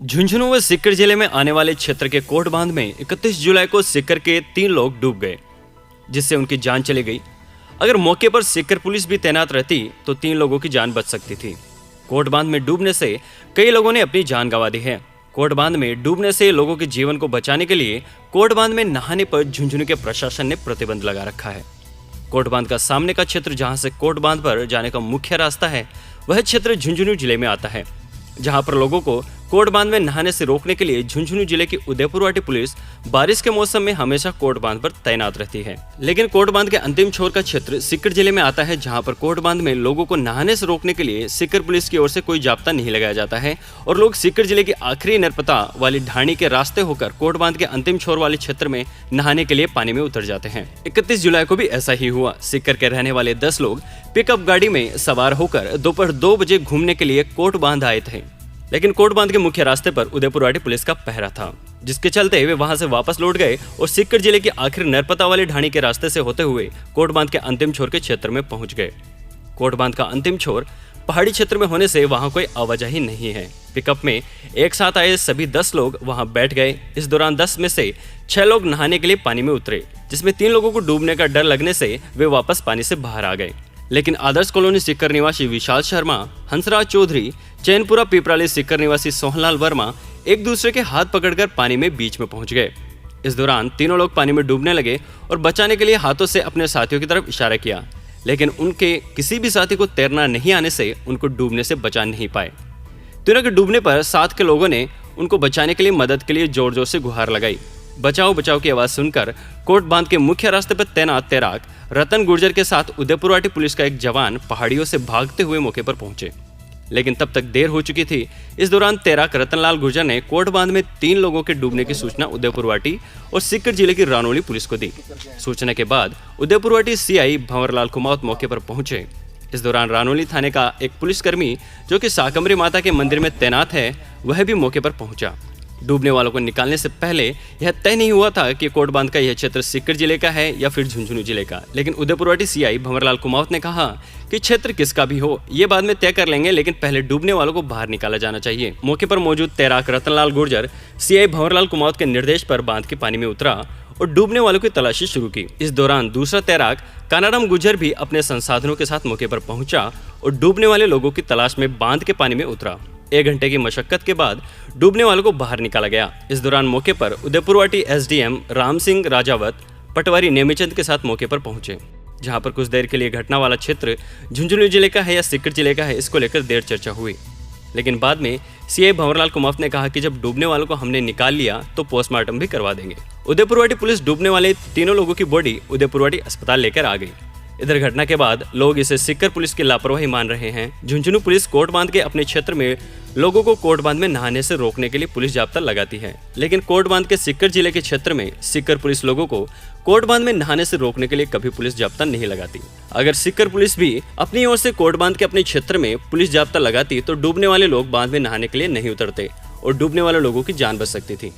झुंझुनू व सीकर जिले में आने वाले क्षेत्र के कोट बांध में 31 जुलाई को सीकर के 3 लोग डूब गए, जिससे उनकी जान चली गई। अगर मौके पर सीकर पुलिस भी तैनात रहती तो 3 लोगों की जान बच सकती थी। कोट बांध में डूबने से कई लोगों ने अपनी जान गंवा दी है। कोट बांध में डूबने से लोगों के जीवन को बचाने के लिए कोट बांध में नहाने पर झुंझुनू के प्रशासन ने प्रतिबंध लगा रखा है। कोट बांध का सामने का क्षेत्र जहां से कोट बांध पर जाने का मुख्य रास्ता है, वह क्षेत्र झुंझुनू जिले में आता है, जहां पर लोगों को कोट बांध में नहाने से रोकने के लिए झुंझुनू जिले की उदयपुरवाटी पुलिस बारिश के मौसम में हमेशा कोट बांध पर तैनात रहती है। लेकिन कोट बांध के अंतिम छोर का क्षेत्र सीकर जिले में आता है, जहां पर कोट बांध में लोगों को नहाने से रोकने के लिए सीकर पुलिस की ओर से कोई जाब्ता नहीं लगाया जाता है और लोग सीकर जिले की आखिरी नरपता वाली ढाणी के रास्ते होकर कोट बांध के अंतिम छोर वाले क्षेत्र में नहाने के लिए पानी में उतर जाते हैं। 31 जुलाई को भी ऐसा ही हुआ। सीकर के रहने वाले 10 लोग पिकअप गाड़ी में सवार होकर दोपहर 2 बजे घूमने के लिए कोट बांध आए थे, लेकिन कोट बांध के मुख्य रास्ते पर उदयपुरवाटी पुलिस का पहरा था, जिसके चलते वे वहां से वापस लौट गए और सीकर जिले की आखिर नरपता वाली ढाणी के रास्ते से होते हुए कोट बांध के अंतिम छोर के क्षेत्र में पहुंच गए। कोट बांध का अंतिम छोर पहाड़ी क्षेत्र में होने से वहां कोई आवाजाही नहीं है। पिकअप में एक साथ आए सभी 10 लोग वहां बैठ गए। इस दौरान 10 में से 6 लोग नहाने के लिए पानी में उतरे, जिसमें 3 लोगों को डूबने का डर लगने से वे वापस पानी से बाहर आ गए। लेकिन आदर्श कॉलोनी सीकर निवासी विशाल शर्मा, हंसराज चौधरी, चैनपुरा पिपराली सीकर निवासी सोहनलाल वर्मा एक दूसरे के हाथ पकड़कर पानी में बीच में पहुंच गए। इस दौरान तीनों लोग पानी में डूबने लगे और बचाने के लिए हाथों से अपने साथियों की तरफ इशारा किया, लेकिन उनके किसी भी साथी को तैरना नहीं आने से उनको डूबने से बचा नहीं पाए। तीनों के डूबने पर साथ के लोगों ने उनको बचाने के लिए मदद के लिए जोर जोर से गुहार लगाई। बचाओ बचाओ की आवाज सुनकर कोट बांध के मुख्य रास्ते पर तैनात तैराक रतन गुर्जर के साथ उदयपुरवाटी पुलिस का एक जवान पहाड़ियों से भागते हुए मौके पर पहुंचे, लेकिन तब तक देर हो चुकी थी। इस दौरान तैराक रतनलाल गुर्जर ने कोट बांध में 3 लोगों के डूबने की सूचना उदयपुरवाटी और सीकर जिले की रानोली पुलिस को दी। सूचना के बाद उदयपुरवाटी सीआई भंवरलाल कुमावत मौके पर पहुंचे। इस दौरान रानोली थाने का एक पुलिसकर्मी जो कि शाकंभरी माता के मंदिर में तैनात है, वह भी मौके पर पहुंचा। डूबने वालों को निकालने से पहले यह तय नहीं हुआ था कि कोट बांध का यह क्षेत्र सीकर जिले का है या फिर झुंझुनू जिले का, लेकिन उदयपुरवाटी सीआई भंवरलाल कुमावत ने कहा कि क्षेत्र किसका भी हो ये बाद में तय कर लेंगे, लेकिन पहले डूबने वालों को बाहर निकाला जाना चाहिए। मौके पर मौजूद तैराक रतनलाल गुर्जर सीआई भंवरलाल कुमावत के निर्देश पर बांध के पानी में उतरा और डूबने वालों की तलाशी शुरू की। इस दौरान दूसरा तैराक कानाराम गुर्जर भी अपने संसाधनों के साथ मौके पर पहुंचा और डूबने वाले लोगों की तलाश में बांध के पानी में उतरा। 1 घंटे की मशक्कत के बाद डूबने वालों को बाहर निकाला गया। इस दौरान मौके पर उदयपुरवाटी एसडीएम राम सिंह राजावत पटवारी नेमीचंद के साथ मौके पर पहुंचे, जहां पर कुछ देर के लिए घटना वाला क्षेत्र झुंझुनू जिले का है या सीकर जिले का है, इसको लेकर देर चर्चा हुई। लेकिन बाद में सीआई भंवरलाल कुमावत ने कहा कि जब डूबने वालों को हमने निकाल लिया तो पोस्टमार्टम भी करवा देंगे। उदयपुरवाटी पुलिस डूबने वाले तीनों लोगों की बॉडी उदयपुरवाटी अस्पताल लेकर आ गई। इधर घटना के बाद लोग इसे सीकर पुलिस की लापरवाही मान रहे हैं। झुंझुनू पुलिस कोट बांध के अपने क्षेत्र में लोगों को कोट बांध में नहाने से रोकने के लिए पुलिस जाब्ता लगाती है, लेकिन कोट बांध के सीकर जिले के क्षेत्र में सीकर पुलिस लोगों को कोट बांध में नहाने से रोकने के लिए कभी पुलिस जाब्ता नहीं लगाती। अगर सीकर पुलिस भी अपनी ओर से कोट बांध के अपने क्षेत्र में पुलिस जाब्ता लगाती तो डूबने वाले लोग बांध में नहाने के लिए नहीं उतरते और डूबने वाले लोगों की जान बच सकती थी।